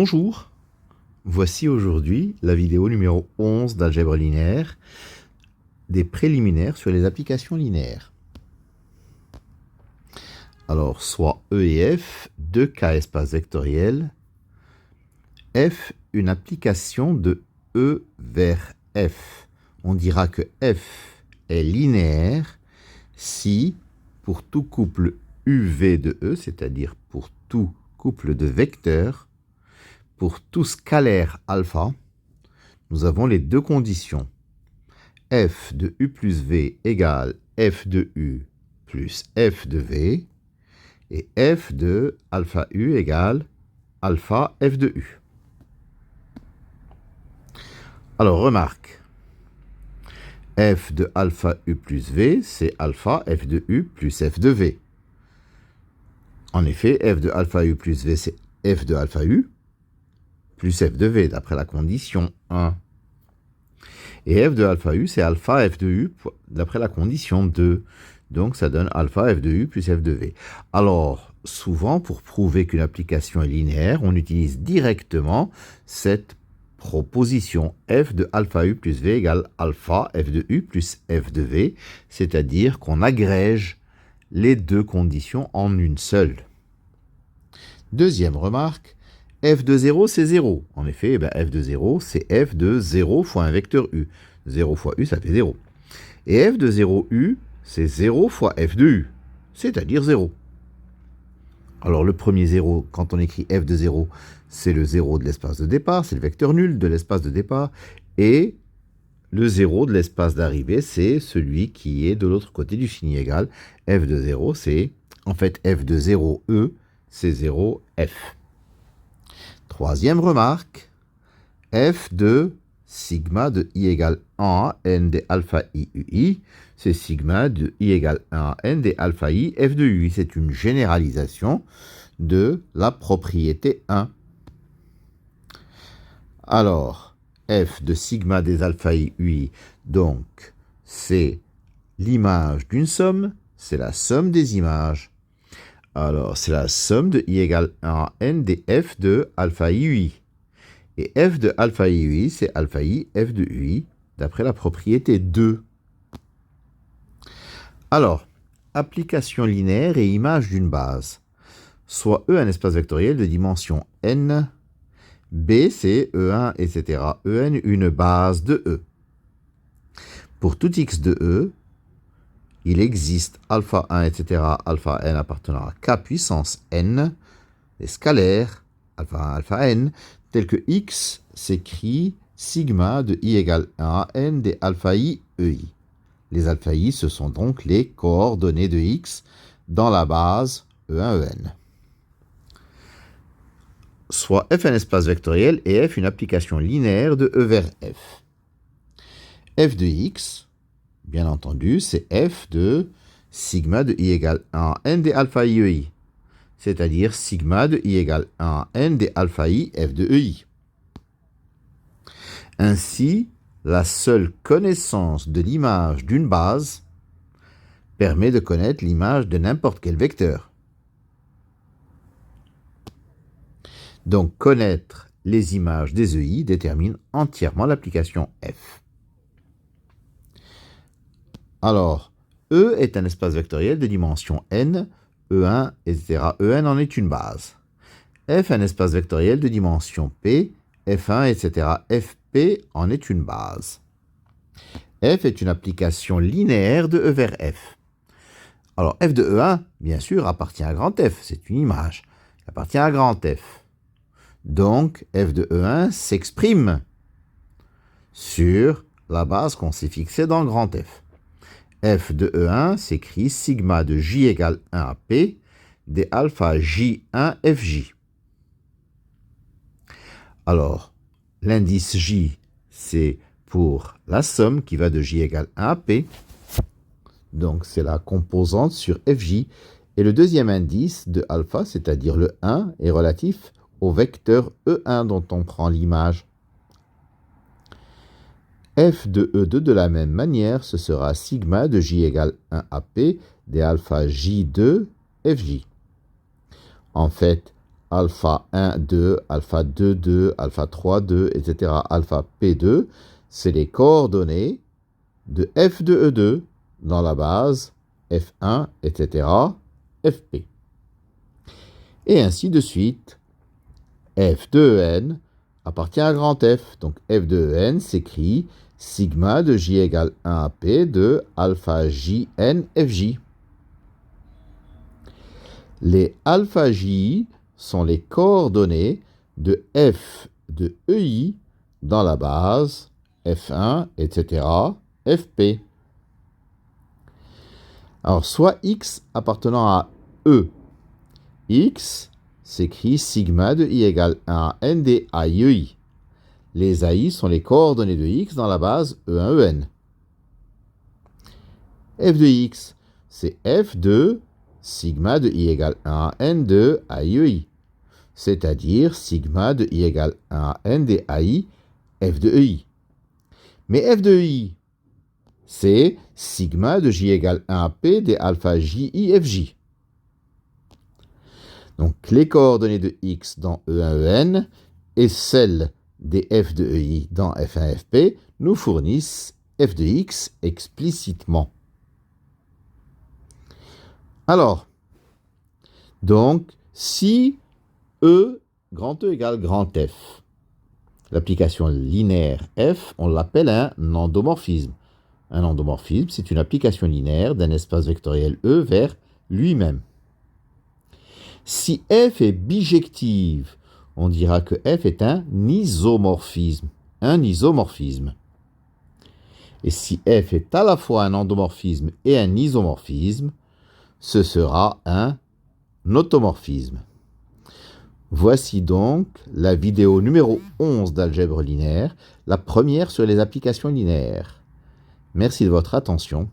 Bonjour, voici aujourd'hui la vidéo numéro 11 d'algèbre linéaire, des préliminaires sur les applications linéaires. Alors, soit E et F, deux cas espaces vectoriels. F, une application de E vers F. On dira que F est linéaire si, pour tout couple UV de E, c'est-à-dire pour tout couple de vecteurs, pour tout scalaire alpha, nous avons les deux conditions. F de U plus V égale F de U plus F de V, et F de alpha U égale alpha F de U. Alors remarque, F de alpha U plus V, c'est alpha F de U plus F de V. En effet, F de alpha U plus V, c'est F de alpha U plus F de V, d'après la condition 1. Et F de alpha U, c'est alpha F de U, d'après la condition 2. Donc, ça donne alpha F de U plus F de V. Alors, souvent, pour prouver qu'une application est linéaire, on utilise directement cette proposition F de alpha U plus V égale alpha F de U plus F de V, c'est-à-dire qu'on agrège les deux conditions en une seule. Deuxième remarque, F de 0, c'est 0. En effet, F de 0, c'est F de 0 fois un vecteur U. 0 fois U, ça fait 0. Et F de 0 U, c'est 0 fois F de U, c'est-à-dire 0. Alors le premier 0, quand on écrit F de 0, c'est le 0 de l'espace de départ, c'est le vecteur nul de l'espace de départ. Et le 0 de l'espace d'arrivée, c'est celui qui est de l'autre côté du signe égal. F de 0, c'est en fait F de 0 E, c'est 0 F. Troisième remarque, F de sigma de I égale 1 à N des alpha I UI, c'est sigma de I égale 1 à N des alpha I F de UI. C'est une généralisation de la propriété 1. Alors, F de sigma des alpha I UI, donc, c'est l'image d'une somme, c'est la somme des images. Alors, c'est la somme de I égale 1 à N des F de alpha I UI. Et F de alpha I UI, c'est alpha I F de UI, d'après la propriété 2. Alors, application linéaire et image d'une base. Soit E un espace vectoriel de dimension n, B c'est E1, etc. En une base de E. Pour tout x de E, il existe alpha 1, etc., alpha n appartenant à k puissance n, des scalaires, alpha 1, alpha n, tels que x s'écrit sigma de i égale 1 à n des alpha i ei. Les alpha i, ce sont donc les coordonnées de x dans la base E1, En. Soit f un espace vectoriel et f une application linéaire de E vers f. F de x, bien entendu, c'est f de sigma de i égale 1 à n des alpha i ei, c'est-à-dire sigma de i égale 1 à n des alpha i f de ei. Ainsi, la seule connaissance de l'image d'une base permet de connaître l'image de n'importe quel vecteur. Donc, connaître les images des EI détermine entièrement l'application F. Alors, E est un espace vectoriel de dimension n, E1, etc. En en est une base. F un espace vectoriel de dimension P, F1, etc. Fp en est une base. F est une application linéaire de E vers F. Alors, F de E1, bien sûr, appartient à grand F, c'est une image. Il appartient à grand F. Donc, F de E1 s'exprime sur la base qu'on s'est fixée dans grand F. F de E1 s'écrit sigma de J égale 1 à P des alpha J1 Fj. Alors, l'indice J, c'est pour la somme qui va de J égale 1 à P. Donc, c'est la composante sur Fj. Et le deuxième indice de alpha, c'est-à-dire le 1, est relatif au vecteur E1 dont on prend l'image. F de E2 de la même manière, ce sera sigma de J égale 1 à P des alpha J2 Fj. En fait, alpha 1, 2, alpha 2, 2, alpha 3, 2, etc., alpha P2, c'est les coordonnées de f de E2 dans la base F1, etc., Fp. Et ainsi de suite, f de En appartient à grand F. Donc f de En s'écrit sigma de j égale 1 à P de alpha Jn Fj. Les alpha J sont les coordonnées de f de Ei dans la base F1, etc., Fp. Alors, soit x appartenant à E. X s'écrit sigma de i égale 1 à n des ai. Les ai sont les coordonnées de x dans la base E1, En. F de x, c'est f de sigma de i égale 1 à n de ai, c'est-à-dire sigma de i égale 1 à n des ai, f de ei. Mais f de i, c'est sigma de j égale 1 à p des alpha ji fj. Donc les coordonnées de x dans E1, En et celles des f de ei dans F1, Fp nous fournissent f de x explicitement. Alors, donc, si E, grand E égale grand F, l'application linéaire F, on l'appelle un endomorphisme. Un endomorphisme, c'est une application linéaire d'un espace vectoriel E vers lui-même. Si F est bijective, on dira que F est un isomorphisme. Un isomorphisme. Et si F est à la fois un endomorphisme et un isomorphisme, ce sera un automorphisme. Voici donc la vidéo numéro 11 d'algèbre linéaire, la première sur les applications linéaires. Merci de votre attention.